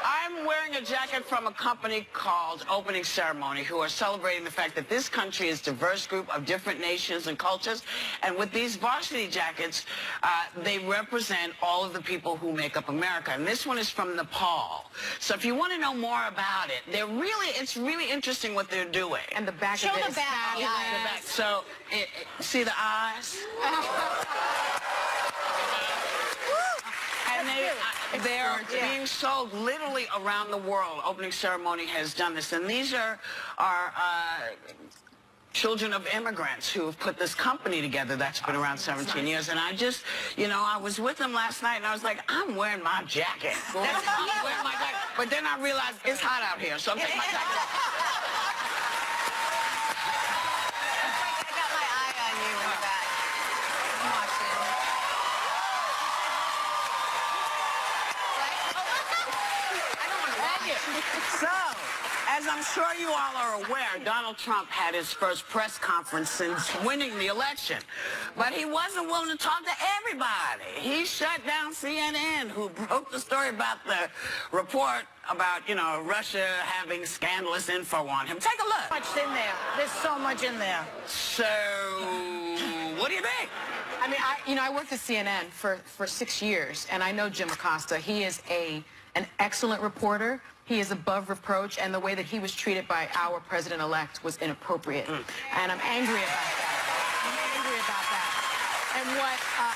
I'm wearing a jacket from a company called Opening Ceremony, who are celebrating the fact that this country is a diverse group of different nations and cultures. And with these varsity jackets, they represent all of the people who make up America. And this one is from Nepal. So if you want to know more about it, it's really interesting what they're doing. And the back Show of it the is back. fabulous. The back. So, see the eyes? And they're being sold literally around the world. Opening Ceremony has done this. And these are children of immigrants who have put this company together that's been around 17 years. And I just, I was with them last night, and I was like, I'm wearing my jacket. I'm wearing my jacket. But then I realized it's hot out here, so I'm taking my jacket off. I got my eye on you in the back. I'm watching. I don't want to watch. So, as I'm sure you all are aware, Donald Trump had his first press conference since winning the election. But he wasn't willing to talk to everybody. He shut down CNN, who broke the story about the report about, Russia having scandalous info on him. Take a look. Much in there. There's so much in there. So, what do you think? I mean, I worked at CNN for 6 years, and I know Jim Acosta. He is an excellent reporter. He is above reproach, and the way that he was treated by our president-elect was inappropriate. And I'm angry about that.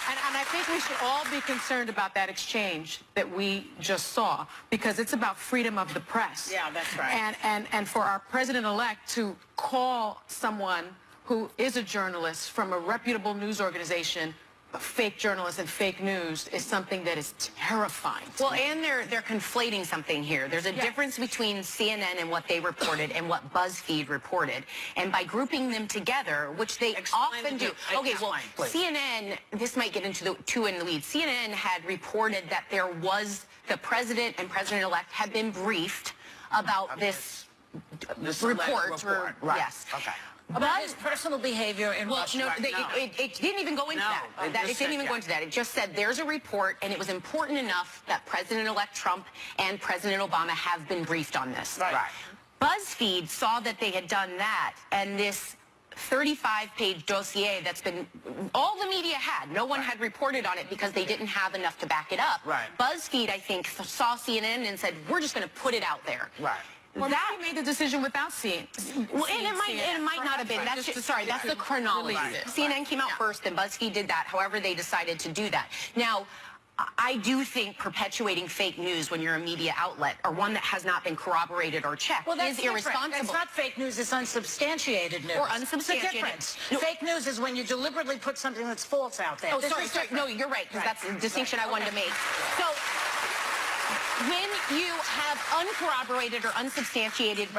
And I think we should all be concerned about that exchange that we just saw, because it's about freedom of the press. Yeah, that's right. And for our president-elect to call someone who is a journalist from a reputable news organization fake journalists and fake news is something that is terrifying. Well, and they're conflating something here. There's a difference between CNN and what they reported and what BuzzFeed reported. And by grouping them together, which they often do. Okay, well, CNN, this might get into two in the lead. CNN had reported that there was, the president and president-elect had been briefed about this report. Right. Yes. Okay. About his personal behavior in Russia. No, it didn't even go into that. It didn't even go into that. It just said there's a report, and it was important enough that President-elect Trump and President Obama have been briefed on this. Right. BuzzFeed saw that they had done that, and this 35-page dossier that's been, all the media had. No one had reported on it because they didn't have enough to back it up. Right. BuzzFeed, I think, saw CNN and said, we're just going to put it out there. Right. Well, that made the decision without seeing. Well, and it might not have been. That's just, sorry, that's the chronology. CNN came out first, and BuzzFeed did that. However, they decided to do that. Now, I do think perpetuating fake news when you're a media outlet or one that has not been corroborated or checked is irresponsible. It's not fake news, it's unsubstantiated news. Or unsubstantiated. It's a difference. No. Fake news is when you deliberately put something that's false out there. Oh, sorry. No, you're right, because that's the distinction I wanted to make. So, when you have uncorroborated or unsubstantiated,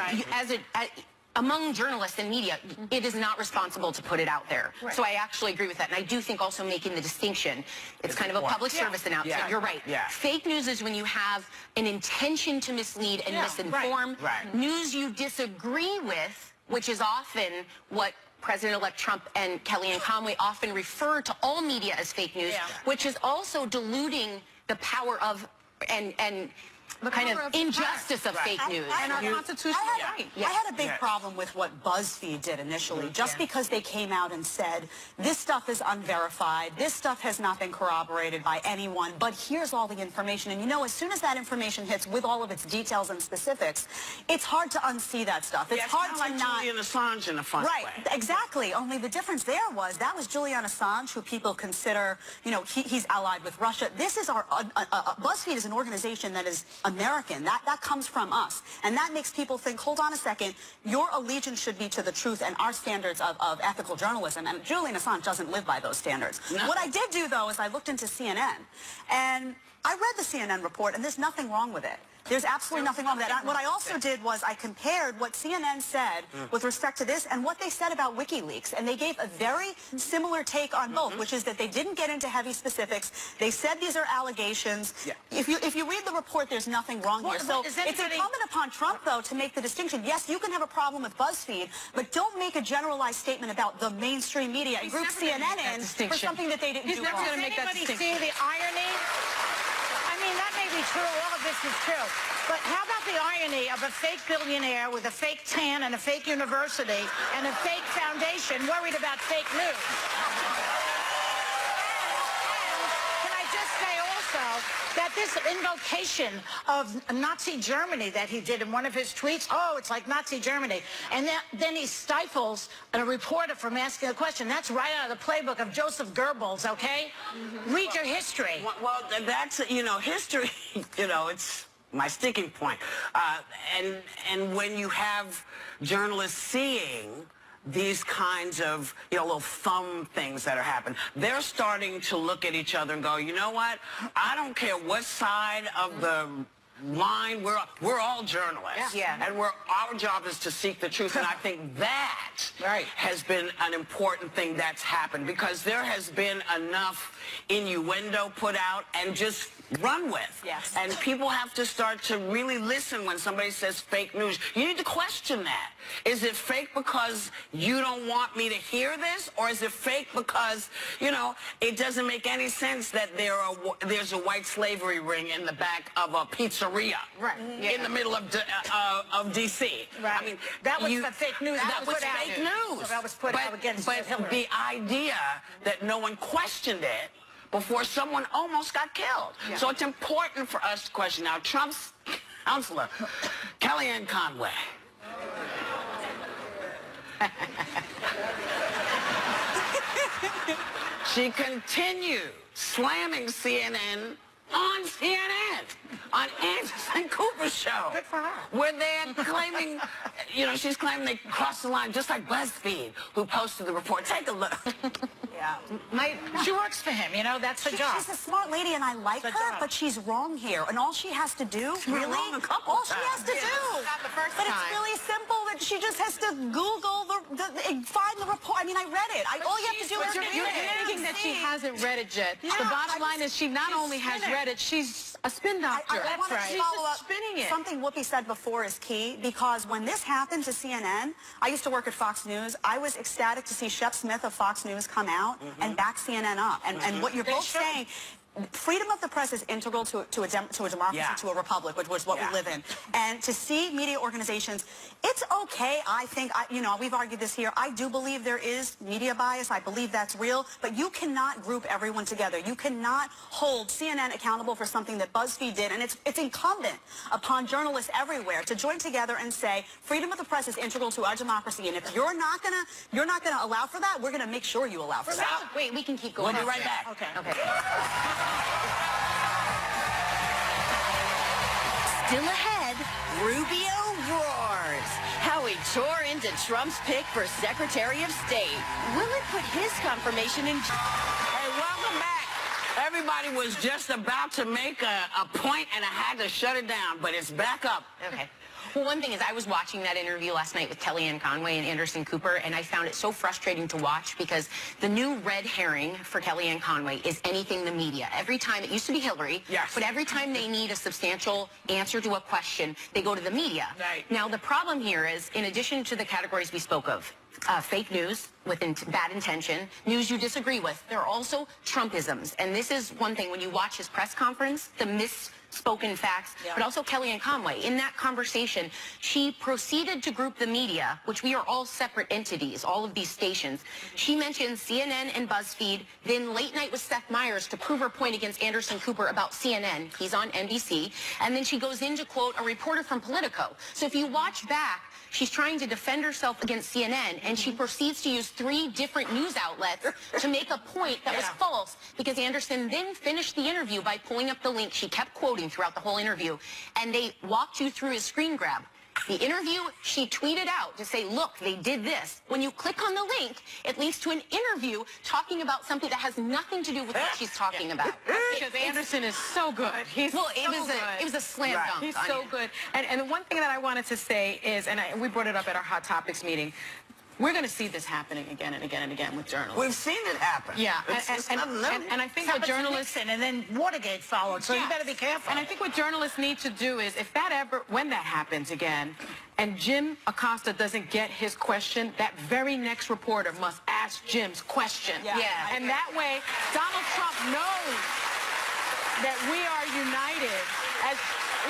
among journalists and media, it is not responsible to put it out there. Right. So I actually agree with that. And I do think also making the distinction, it's kind of a public service announcement. You're right. Fake news is when you have an intention to mislead and misinform. News you disagree with, which is often what President-elect Trump and Kellyanne Conway often refer to all media as fake news, which is also diluting the power of and the kind of injustice of fake news. And our constitutional right. I had a big problem with what BuzzFeed did initially, just because they came out and said, this stuff is unverified, this stuff has not been corroborated by anyone, but here's all the information. And as soon as that information hits with all of its details and specifics, it's hard to unsee that stuff. It's hard to not... Julian Assange in a fun way. Right, exactly. Only the difference there was, that was Julian Assange, who people consider, he's allied with Russia. This is BuzzFeed is an organization that is American. That comes from us. And that makes people think, hold on a second, your allegiance should be to the truth and our standards of ethical journalism. And Julian Assange doesn't live by those standards. No. What I did do, though, is I looked into CNN. And I read the CNN report, and there's nothing wrong with it. There's absolutely nothing wrong with that. What I also did was I compared what CNN said with respect to this and what they said about WikiLeaks. And they gave a very similar take on both, which is that they didn't get into heavy specifics. They said these are allegations. If you read the report, there's nothing wrong here. So it's incumbent upon Trump, though, to make the distinction. Yes, you can have a problem with BuzzFeed, but don't make a generalized statement about the mainstream media and group CNN in for something that they didn't do wrong. Does anybody see the irony? I mean, that may be true. All of this is true. But how about the irony of a fake billionaire with a fake tan and a fake university and a fake foundation worried about fake news? Can I just say also that this invocation of Nazi Germany that he did in one of his tweets, oh, it's like Nazi Germany, and then he stifles a reporter from asking a question. That's right out of the playbook of Joseph Goebbels, okay? Read your history. Well, that's, history, it's my sticking point. And when you have journalists seeing these kinds of, little thumb things that are happening, they're starting to look at each other and go, you know what? I don't care what side of the line we're all journalists. Yeah. And our job is to seek the truth. And I think that has been an important thing that's happened, because there has been enough innuendo put out and just run with. Yes. And people have to start to really listen when somebody says fake news. You need to question that. Is it fake because you don't want me to hear this? Or is it fake because, it doesn't make any sense that there's a white slavery ring in the back of a pizzeria in the middle of D.C.? Right. I mean, that was the fake news. That was fake news. So that was put out against Hillary. The idea that no one questioned it before someone almost got killed. Yeah. So it's important for us to question. Now, Trump's counselor, Kellyanne Conway, she continued slamming CNN on CNN, on Anderson Cooper's show. Good for her. Where they're claiming, she's claiming they crossed the line, just like BuzzFeed, who posted the report. Take a look. Yeah. She works for him, that's her job. She's a smart lady, and I like her, but she's wrong here. And all she has to do, Really? Wrong a couple all she times. has to do. Not the first but time. it's really simple. That she just has to Google find the report. I mean, I read it. All you have to do is read You're it. thinking that she hasn't read it yet. Yeah, The bottom line is she not only has read it, she's a spin doctor. I want to She's follow just up. spinning it. Something Whoopi said before is key, because when this happened to CNN, I used to work at Fox News. I was ecstatic to see Shep Smith of Fox News come out and back CNN up. And what you're both saying, freedom of the press is integral to a democracy, to a republic, which is what we live in. And to see media organizations, it's okay, I think, we've argued this here. I do believe there is media bias. I believe that's real. But you cannot group everyone together. You cannot hold CNN accountable for something that BuzzFeed did. And it's incumbent upon journalists everywhere to join together and say, freedom of the press is integral to our democracy. And if you're not gonna allow for that, we're gonna make sure you allow for that. Wait, we can keep going. We'll be right back. Okay. Still ahead, Rubio roars. How he tore into Trump's pick for Secretary of State. Will it put his confirmation in... Hey, welcome back. Everybody was just about to make a point, and I had to shut it down, but it's back up. Okay. Well, one thing is I was watching that interview last night with Kellyanne Conway and Anderson Cooper, and I found it so frustrating to watch, because the new red herring for Kellyanne Conway is anything the media. Every time, it used to be Hillary, but every time they need a substantial answer to a question, they go to the media. Right. Now, the problem here is, in addition to the categories we spoke of, fake news with bad intention, news you disagree with, there are also Trumpisms. And this is one thing, when you watch his press conference, the misspoken facts, but also Kellyanne Conway. In that conversation, she proceeded to group the media, which we are all separate entities, all of these stations. She mentioned CNN and BuzzFeed, then Late Night with Seth Meyers to prove her point against Anderson Cooper about CNN. He's on NBC. And then she goes in to quote a reporter from Politico. So if you watch back, she's trying to defend herself against CNN, and she proceeds to use 3 different news outlets to make a point that was false, because Anderson then finished the interview by pulling up the link she kept quoting throughout the whole interview, and they walked you through his screen grab. The interview, she tweeted out to say, look, they did this. When you click on the link, it leads to an interview talking about something that has nothing to do with what she's talking about. Because Anderson is so good. He's It was a slam dunk. He's on so him. good. And the one thing that I wanted to say is, and we brought it up at our Hot Topics meeting, we're going to see this happening again and again and again with journalists. We've seen it happen. Yeah, It's nothing new. and I think Happened what to journalists... Nixon, and then Watergate followed, so you better be careful. And I think what journalists need to do is, when that happens again, and Jim Acosta doesn't get his question, that very next reporter must ask Jim's question. Yeah. And that way, Donald Trump knows that we are united. As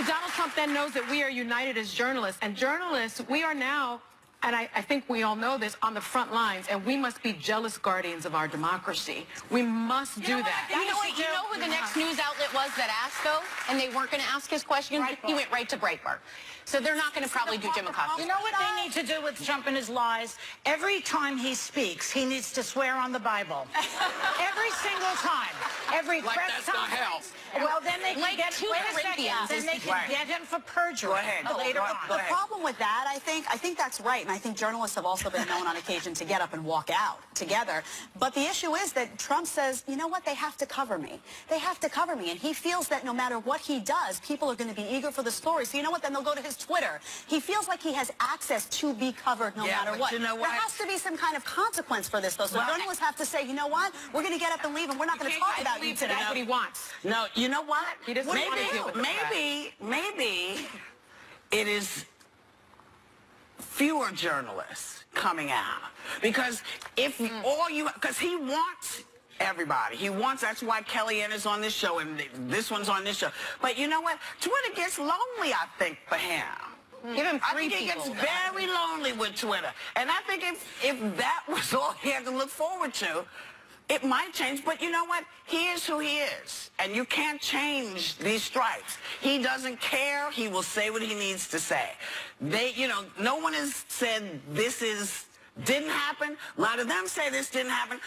Donald Trump then knows that we are united as journalists. And journalists, we are now, and I think we all know this, on the front lines, and we must be jealous guardians of our democracy. We must do that. You know what? You know who the next news outlet was that asked, though, and they weren't going to ask his question? He went right to Breitbart. So they're not going to probably do Jim Acosta. You know what they need to do with Trump and his lies? Every time he speaks, he needs to swear on the Bible. Every single time. Every Like press that's not help. conference. Well, then they can Like get 2 wait a second. Corinthians Then is they can right. get him for perjury. Go ahead. Later Go on. Go The ahead. problem with that, I think that's right, and I think journalists have also been known on occasion to get up and walk out together. But the issue is that Trump says, you know what, they have to cover me. They have to cover me, and he feels that no matter what he does, people are going to be eager for the story. So you know what, then they'll go to his Twitter. He feels like he has access to be covered no Yeah, matter but what. you know what? There has to be some kind of consequence for this, though. So Well, journalists have to say, you know what, we're going to get up and leave, and we're not going to talk about you today. That's what he wants. No, you know what? He doesn't want to deal with the maybe it is fewer journalists coming out because if all you because he wants everybody. He wants. That's why Kellyanne is on this show and this one's on this show. But you know what? Twitter gets lonely, I think, for him. Give him I 3 think he people. gets very lonely with Twitter. And I think if that was all he had to look forward to, it might change. But you know what? He is who he is. And you can't change these stripes. He doesn't care. He will say what he needs to say. No one has said didn't happen. A lot of them say this didn't happen,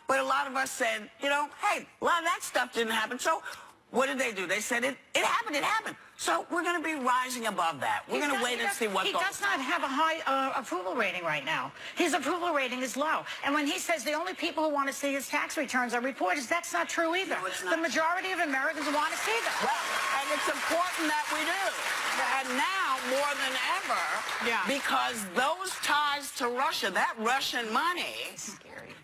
but a lot of us said, hey, a lot of that stuff didn't happen. So what did they do? They said it happened. So we're going to be rising above that. We're going to wait and see what goes on. He does not have a high approval rating right now. His approval rating is low. And when he says the only people who want to see his tax returns are reporters, that's not true either. No, it's not. The majority of Americans want to see them. Well, and it's important that we do. And now, more than ever, because those ties to Russia, that Russian money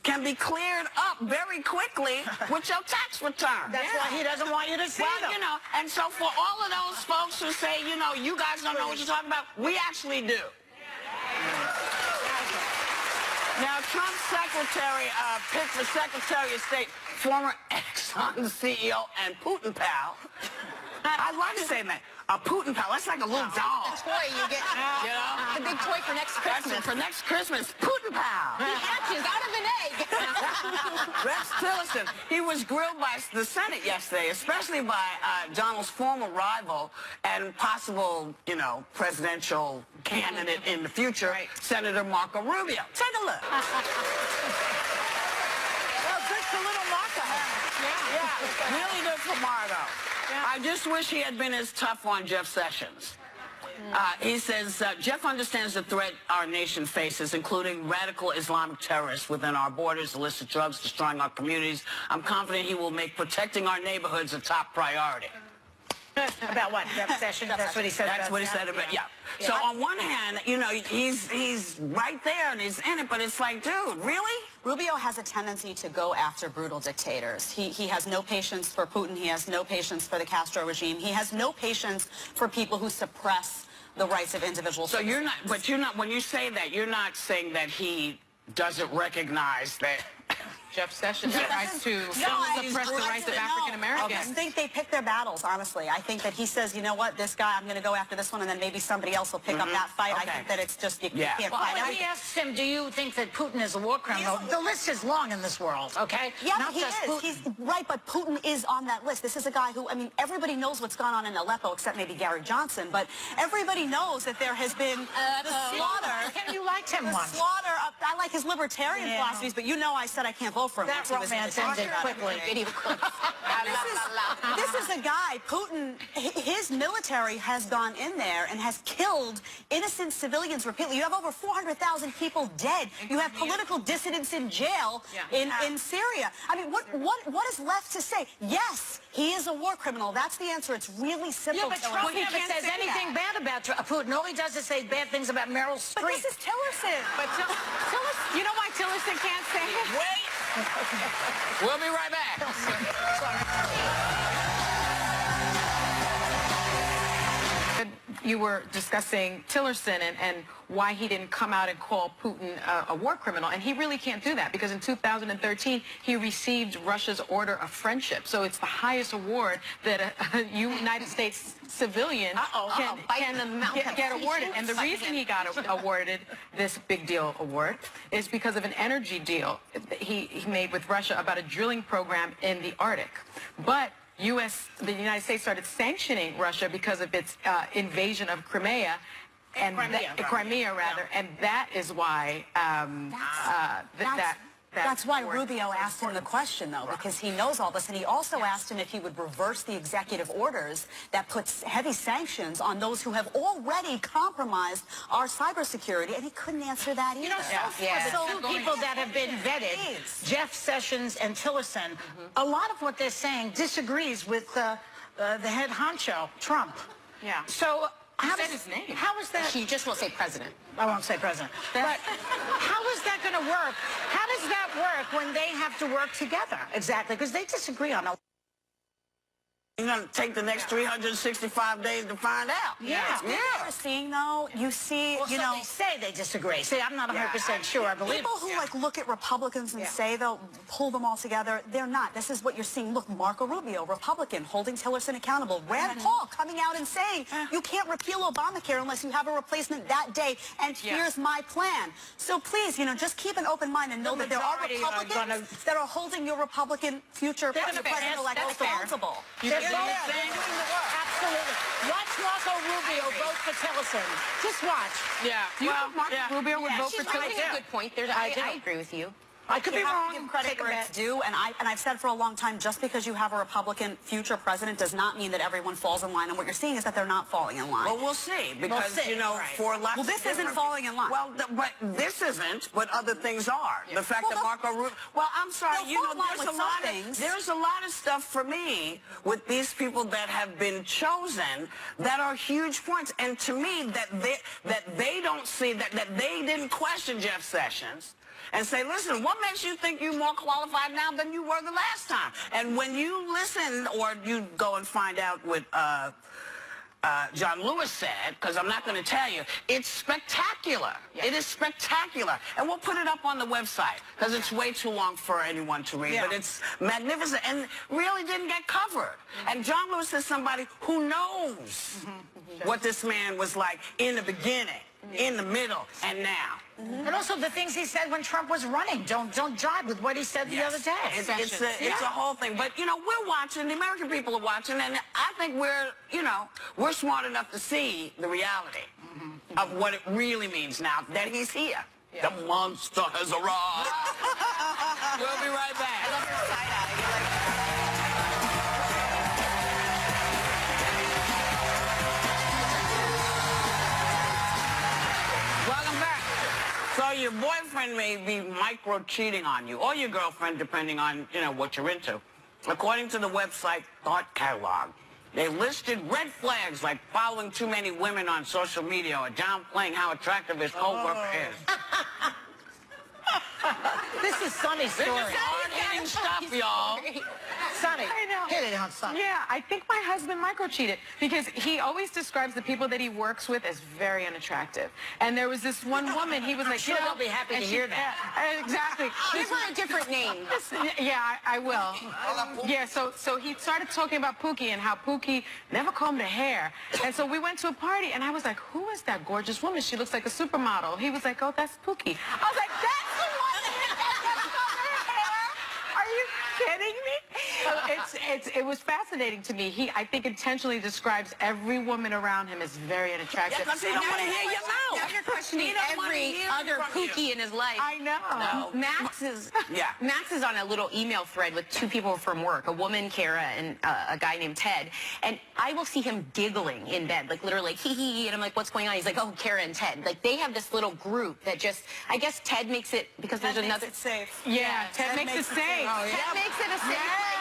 can be cleared up very quickly with your tax return. That's why he doesn't want you to see them. And so for all of those folks who say, you guys don't know what you're talking about, we actually do. Now, Trump's pick for Secretary of State, former Exxon CEO and Putin pal. I like saying that. A Putin pal. That's like a little doll. The toy you get. The big toy for next That's Christmas. it for next Christmas. Putin pal. He hatches out of an egg. Rex Tillerson. He was grilled by the Senate yesterday, especially by Donald's former rival and possible, presidential candidate in the future, Senator Marco Rubio. Take a look. Well, good for little Marco. Yeah, really good for Margo. I just wish he had been as tough on Jeff Sessions. He says, Jeff understands the threat our nation faces, including radical Islamic terrorists within our borders, illicit drugs destroying our communities. I'm confident he will make protecting our neighborhoods a top priority. About what? Jeff Sessions? That's what he said. That's what he said about, So on one hand, he's right there and he's in it, but it's like, dude, really? Rubio has a tendency to go after brutal dictators. He has no patience for Putin. He has no patience for the Castro regime. He has no patience for people who suppress the rights of individuals. So when you say that, you're not saying that he doesn't recognize that Jeff Sessions tries to suppress the rights of African Americans. I think they pick their battles, honestly. I think that he says, you know what, this guy, I'm going to go after this one, and then maybe somebody else will pick up that fight. I think that it's just, you can't Well, fight when he asks him, do you think that Putin is a war criminal? The list is long in this world, okay? Yeah, Not he just is. Putin. He's right, but Putin is on that list. This is a guy who, everybody knows what's gone on in Aleppo, except maybe Gary Johnson, but everybody knows that there has been the slaughter. You liked him once. Slaughter. I like his libertarian philosophies, but I said I can't vote for him. That romance ended quickly. This is a guy, Putin, his military has gone in there and has killed innocent civilians repeatedly. You have over 400,000 people dead. You have political dissidents in jail in Syria. What is left to say? Yes, he is a war criminal. That's the answer. It's really simple. Yeah, but Trump never says anything bad about Putin. All he does is say bad things about Meryl Streep. But this is Tillerson. But Tillerson, you know why Tillerson can't say it? Wait. We'll be right back. you were discussing Tillerson and why he didn't come out and call Putin a war criminal. And he really can't do that because in 2013, he received Russia's Order of Friendship. So it's the highest award that a United States civilian can get awarded. And the reason he got awarded this big deal award is because of an energy deal he made with Russia about a drilling program in the Arctic. But the United States started sanctioning Russia because of its invasion of Crimea. And Crimea, rather, and that is why That's why Rubio asked him the question, though, because he knows all this, and he also asked him if he would reverse the executive orders that puts heavy sanctions on those who have already compromised our cybersecurity, and he couldn't answer that either. You know, so the two people that have been vetted, Jeff Sessions and Tillerson, a lot of what they're saying disagrees with the head honcho, Trump. Yeah. So how said his name. How is that? He just won't say president. I won't say president. But how is that going to work? How does that work when they have to work together? Exactly, because they disagree on a... You're going to take the next 365 days to find out. Yeah. What you're seeing, though, you see, Well, you so know... they say they disagree. See, I'm not 100% sure. I believe People who like look at Republicans and say they'll pull them all together, they're not. This is what you're seeing. Look, Marco Rubio, Republican, holding Tillerson accountable. Rand Paul coming out and saying you can't repeal Obamacare unless you have a replacement that day, and here's my plan. So please, you know, just keep an open mind and know that there are Republicans that are holding your Republican future president-elect responsible. Absolutely. Watch Marco Rubio vote for Tillerson. Just watch. Yeah. Marco Rubio would vote for She's making Tillerson. a good point. I agree with you. I could be You have wrong. to give credit Take a where bet. it's due, and I've said for a long time, just because you have a Republican future president does not mean that everyone falls in line. And what you're seeing is that they're not falling in line. Well, we'll see, because, see, you know, right. for lots Well, this of isn't different- falling in line. Well, but this isn't, but other things are. The fact that Marco Rubio... Well, I'm sorry, They'll you know, fall in line there's with a lot some of things. there's a lot of stuff for me with these people that have been chosen that are huge points. And to me, that they don't see, that they didn't question Jeff Sessions and say, listen, what makes you think you're more qualified now than you were the last time? And when you listen, or you go and find out what John Lewis said, because I'm not going to tell you, it's spectacular. It is spectacular. And we'll put it up on the website, because it's way too long for anyone to read. But it's magnificent and really didn't get covered. And John Lewis is somebody who knows what this man was like in the beginning, in the middle, and now. And also the things he said when Trump was running don't jive with what he said the other day. It's a whole thing. But, you know, we're watching. The American people are watching. And I think we're smart enough to see the reality of what it really means now that he's here. The monster has arrived. We'll be right back. I love your side eye. Welcome back. So your boyfriend may be micro-cheating on you, or your girlfriend, depending on, you know, what you're into. According to the website Thought Catalog, they listed red flags like following too many women on social media or downplaying how attractive his co-worker is. This is Sonny's story. This is hard-hitting stuff, y'all. Sonny, I know. hit it on Sonny. Yeah, I think my husband micro-cheated because he always describes the people that he works with as very unattractive. And there was this one woman, he was like, sure they'll be happy to hear that. Exactly. Give her a different name. Yeah, I will. Yeah, so he started talking about Pookie and how Pookie never combed her hair. And so we went to a party, and I was like, who is that gorgeous woman? She looks like a supermodel. He was like, oh, that's Pookie. I was like, that's the one that combed her hair? Are you kidding me? So it was fascinating to me. I think intentionally describes every woman around him as very unattractive. Yeah, because he don't want to hear your mouth. Now you're questioning He don't wanna every hear other from you. Pookie in his life. I know. No. Max is on a little email thread with two people from work, a woman, Kara, and a guy named Ted. And I will see him giggling in bed, like literally, hee hee hee. And I'm like, what's going on? He's like, oh, Kara and Ted. Like they have this little group that just, I guess Ted makes it because there's another. Makes it safe. Yeah, Ted makes it safe. Ted makes it a safe place.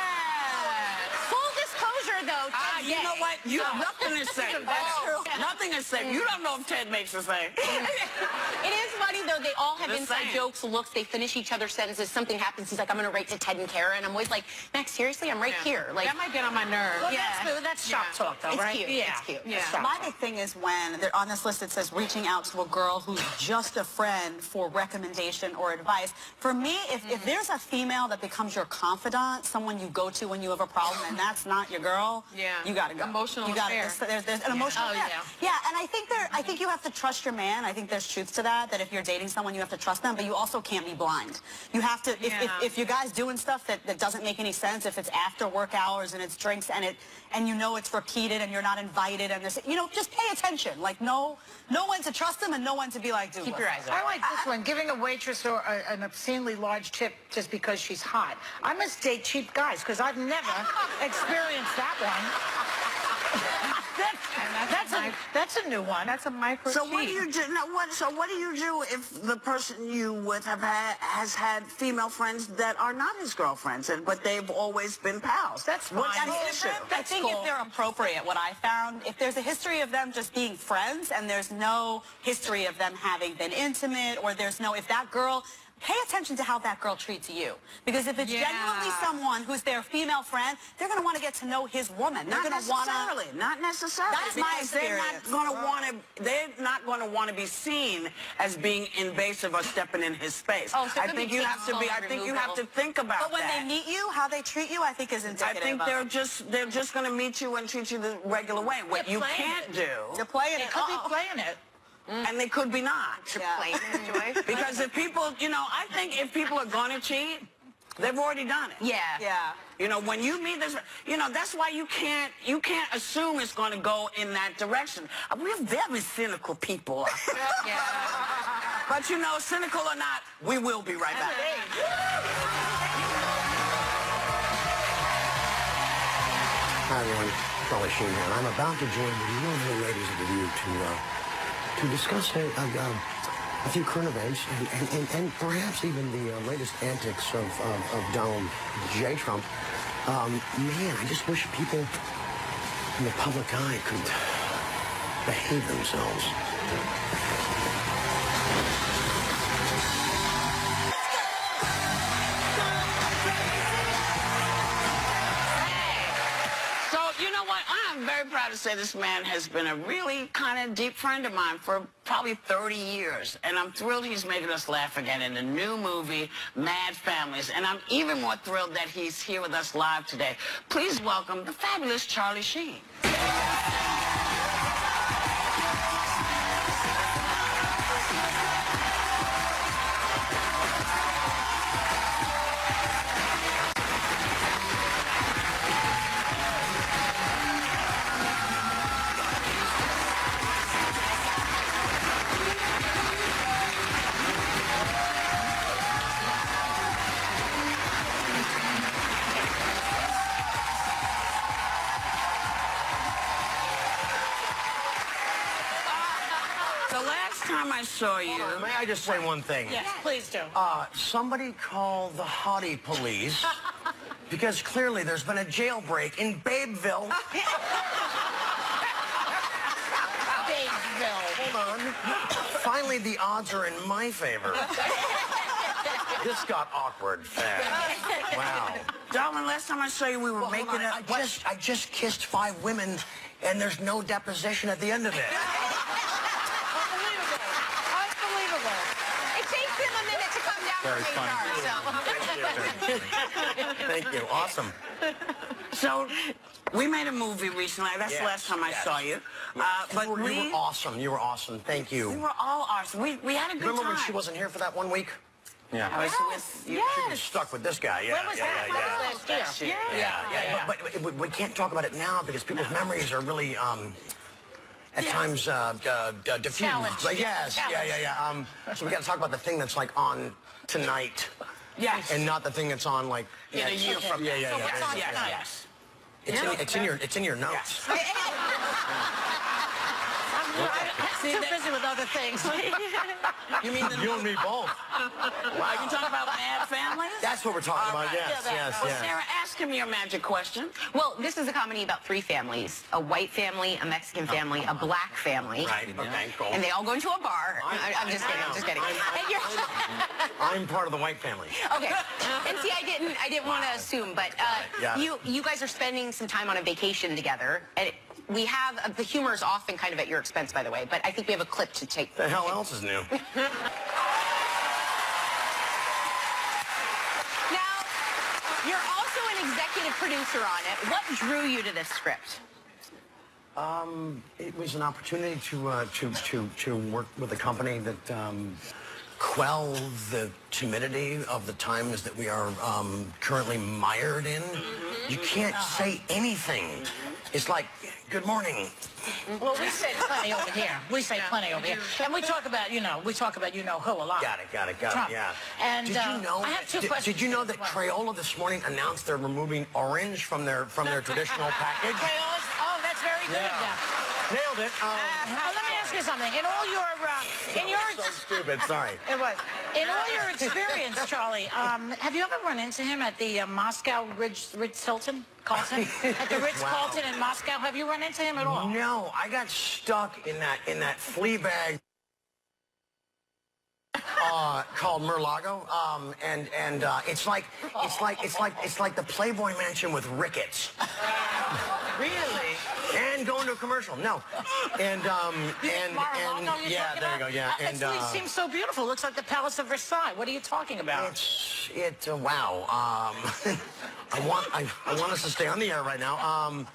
Full disclosure, though, Ted's you know what? Nothing is safe. That's true. Nothing is safe. You don't know if Ted makes a say. It is funny, though. They all have The inside same. jokes, looks. They finish each other's sentences. Something happens. He's like, I'm going to write to Ted and Kara. And I'm always like, Max, seriously? I'm right here. Like, That might get on my nerves. Well, that's shop talk, though, it's right? cute. Yeah. It's cute. Yeah. It's shop My talk. big thing is when they're on this list, it says reaching out to a girl who's just a friend for recommendation or advice. For me, if there's a female that becomes your confidant, someone you go to when you have a problem, and that's not your girl, Yeah. you gotta go. Emotional you gotta, affair. There's an emotional Oh, affair. yeah. Yeah, and I think you have to trust your man. I think there's truth to that if you're dating someone, you have to trust them, but you also can't be blind. You have to, if you guys doing stuff that doesn't make any sense, if it's after work hours and it's drinks and you know it's repeated and you're not invited and this, just pay attention. Like, know when to trust them and know when to be like, dude, Keep your eyes I open. like this one, giving a waitress or an obscenely large tip just because she's hot. I must date cheap guys because I've never experienced that one. That's a new one. That's a micro So what do cheat. you do? Now, what do you do if the person you with has had female friends that are not his girlfriends, but they've always been pals? That's What's fine. the I mean, issue? I think if they're appropriate, what I found, if there's a history of them just being friends and there's no history of them having been intimate or if that girl, pay attention to how that girl treats you. Because if it's genuinely someone who's their female friend, they're going to want to get to know his woman. They're Not going to want necessarily. Not necessarily. That's my because they're not going to want to be seen as being invasive or stepping in his space. Oh, so it I could think be you have to be. I tasteful, think you have to think about But when that. they meet you, how they treat you, I think is I indicative think of they're just going to meet you and treat you the regular way. What you playing can't it. do, They're playing They it. could be playing it. and they could be not. Yeah. Plain and enjoy. Because if people, I think if people are going to cheat, they've already done it. Yeah. Yeah. When you meet this, that's why you can't assume it's going to go in that direction. We're very cynical people. Yeah. But cynical or not, we will be right back. Hi everyone, Charlie Sheen here. I'm about to join the lovely ladies of the View to discuss a few current events and perhaps even the latest antics of Donald J. Trump. Man, I just wish people in the public eye could behave themselves. So, you know what? I'm very proud to say this man has been a really kind of deep friend of mine for probably 30 years. And I'm thrilled he's making us laugh again in the new movie, Mad Families. And I'm even more thrilled that he's here with us live today. Please welcome the fabulous Charlie Sheen. The last time I saw you, May I just say one thing? Yes, please do. Somebody call the hottie police because clearly there's been a jailbreak in Babeville. Hold on. Finally, the odds are in my favor. This got awkward fast. Wow. darling, last time I saw you, we were Well, making hold on. it. I just kissed 5 women, and there's no deposition at the end of it. Unbelievable. It takes him a minute to come down Very from funny. HR, so. Thank you. Awesome. So, we made a movie recently. That's the last time I saw you. But you were awesome. You were awesome. Thank you. we were all awesome. We had a good Remember time. when she wasn't here for that 1 week? Yeah. I was with you. She was stuck with this guy. Yeah, When was that? Last year. Yeah. But we can't talk about it now because people's memories are really at times diffused. Challenged. But yes, yeah. So we got to talk about the thing that's like on tonight, Yes. and not the thing that's on like In a year from now. Yeah. what's on Yes, tonight? yes. It's in your notes. I'm I'm too busy with other things. You mean You and me both. Are you talking about Mad Families? That's what we're talking about. Yes, yes, Well, yes. Sarah, ask him your magic question. Well, this is a comedy about three families: a white family, a Mexican family, a black family. Right. Okay. Cool. And they all go into a bar. I'm just kidding. I'm just kidding. And you're, I'm part of the white family. okay. And see, I didn't want to assume, but Yeah. you guys are spending some time on a vacation together, and we have the humor is often kind of at your expense, by the way. But I think we have a clip to take. The hell else is new? Now, you're also an executive producer on it. What drew you to this script? It was an opportunity to work with a company that quell the timidity of the times that we are currently mired in. You can't say anything. It's like, good morning. Well, we say plenty over here. We say plenty over here. And we talk about, you know who a lot. Got it, Trump. yeah. And did you know? I have two questions. Did you know that Crayola this morning announced they're removing orange from their traditional package? Crayolas? Oh, that's very good. Yeah. Nailed it. Well, let me ask you something. In all your, So stupid. Sorry. it was. In all your experience, Charlie, have you ever run into him at the Moscow Ritz-Carlton? At the Ritz-Carlton in Moscow? Have you run into him at all? No, I got stuck in that flea bag called Mar-a-Lago, and it's like the Playboy Mansion with rickets. Really? And going to a commercial. No. And Mar-a-Lago you're yeah, talking there you about? go. Yeah. And It seems so beautiful. Looks like the Palace of Versailles. What are you talking about? wow. I want us to stay on the air right now.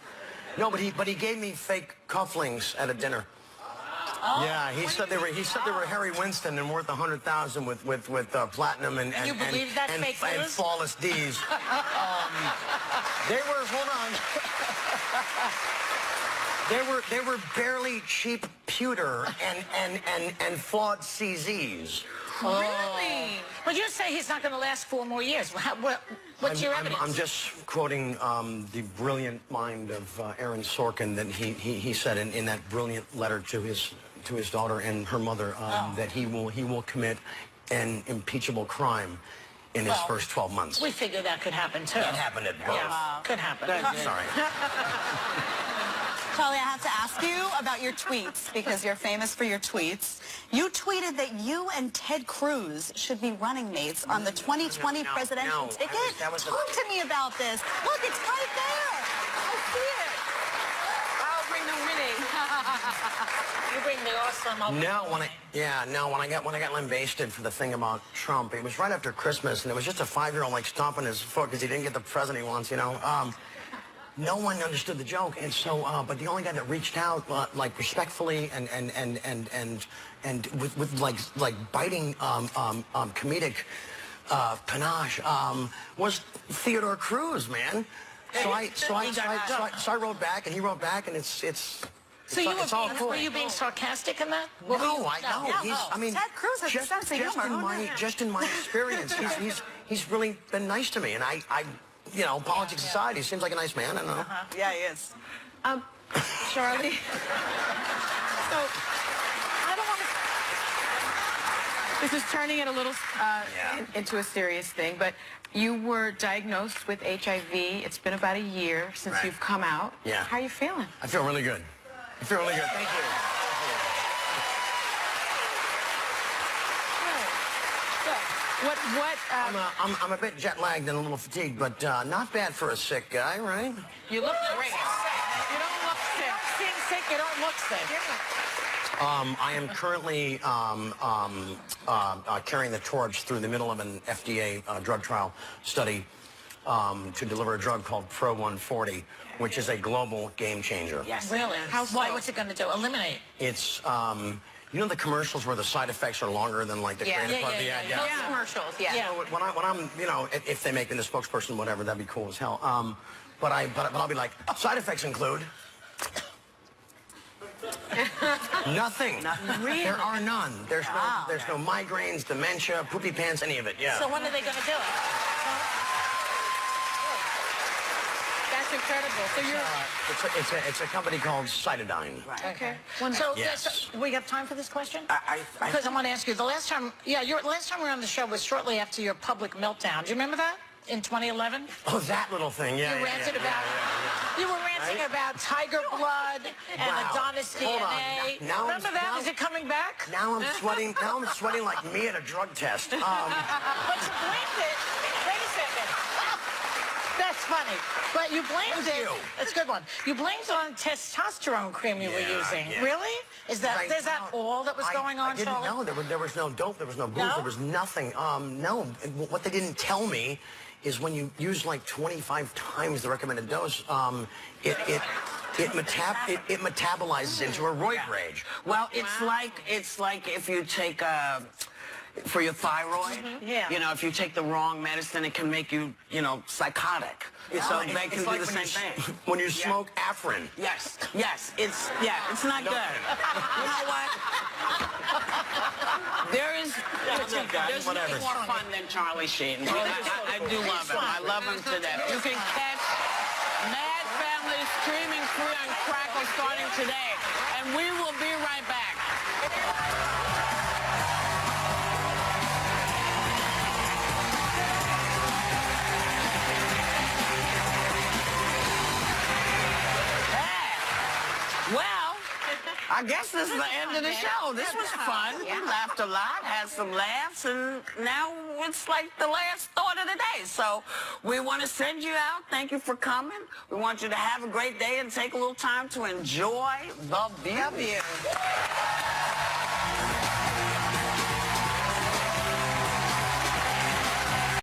No, but he gave me fake cufflinks at a dinner. Yeah, he said they were Harry Winston and worth 100,000 with platinum and you believe that fake and news? flawless D's. They were they were barely cheap pewter and flawed CZs. Really? But you say he's not going to last 4 more years. What's your evidence? I'm just quoting the brilliant mind of Aaron Sorkin that he said in that brilliant letter to his daughter and her mother that he will commit an impeachable crime in his first 12 months. We figure that could happen too. That happened at both. Yeah, could happen. Sorry. Charlie, I have to ask you about your tweets because you're famous for your tweets. You tweeted that you and Ted Cruz should be running mates on the 2020 presidential ticket. Talk to me about this. Look, it's right there. I see it. I'll bring the winning. You bring the awesome. When I got lambasted for the thing about Trump, it was right after Christmas, and it was just a 5-year-old like stomping his foot because he didn't get the president he wants, you know. No one understood the joke, and so, but the only guy that reached out, like respectfully and with like biting comedic panache, was Theodore Cruz, man. So I wrote back, and he wrote back, and it's all cool. Were you being sarcastic in that? No, I mean, Ted Cruz has a sense of humor. Just in my experience, he's really been nice to me, and I you know, politics aside, he seems like a nice man. I don't know. Yeah, he is. Charlie. So, I don't want to. This is turning it a little into a serious thing, but you were diagnosed with HIV. It's been about a year since you've come out. Yeah. How are you feeling? I feel really good. I feel really good. Thank you. I'm a bit jet lagged and a little fatigued, but not bad for a sick guy, right? You look great. You don't look sick. Being sick, you don't look sick. I am currently carrying the torch through the middle of an FDA drug trial study to deliver a drug called Pro 140, which is a global game changer. Yes. Really? Why? What's it going to do? Eliminate? It's you know the commercials where the side effects are longer than like the creative part of the ad? Those commercials, yeah. So when I'm, you know, if they make me the spokesperson, whatever, that'd be cool as hell. But I'll be like, side effects include nothing. Really? There are none. There's no migraines, dementia, poopy pants, any of it. Yeah. So when are they going to do it? That's incredible. So you're It's a company called Cytodine. okay. So Yes. we have time for this question? I Because I want to ask you, the last time we were on the show was shortly after your public meltdown. Do you remember that? In 2011? Oh, that little thing, yeah. You ranted about, you were ranting about Tiger Blood and Wow. Adonis Hold on. DNA. Now Remember that? Is it coming back? Now I'm sweating. Now I'm sweating like me at a drug test. But you blamed it. Wait a second. That's funny. But you blamed it. you. That's a good one. You blamed it on testosterone cream you were Yeah, using. yeah. Really? Is that all that was going on, I didn't Charlie? know. There was no dope. There was no booze. No? There was nothing. No. What they didn't tell me is when you use like 25 times the recommended dose, it metabolizes into a roid rage. Well, it's like if you take for your thyroid. Yeah. You know, if you take the wrong medicine, it can make you, psychotic. So they can do the same thing. When you smoke Afrin. Yes, it's not good. You know what? There's nothing more fun than Charlie Sheen. I do love him. I love him to death. You can catch Mad Family streaming free on Crackle starting today. And we will be right back. Well, I guess this is the end of the show. This was fun. We laughed a lot, had some laughs, and now it's like the last thought of the day. So we want to send you out. Thank you for coming. We want you to have a great day and take a little time to enjoy the view.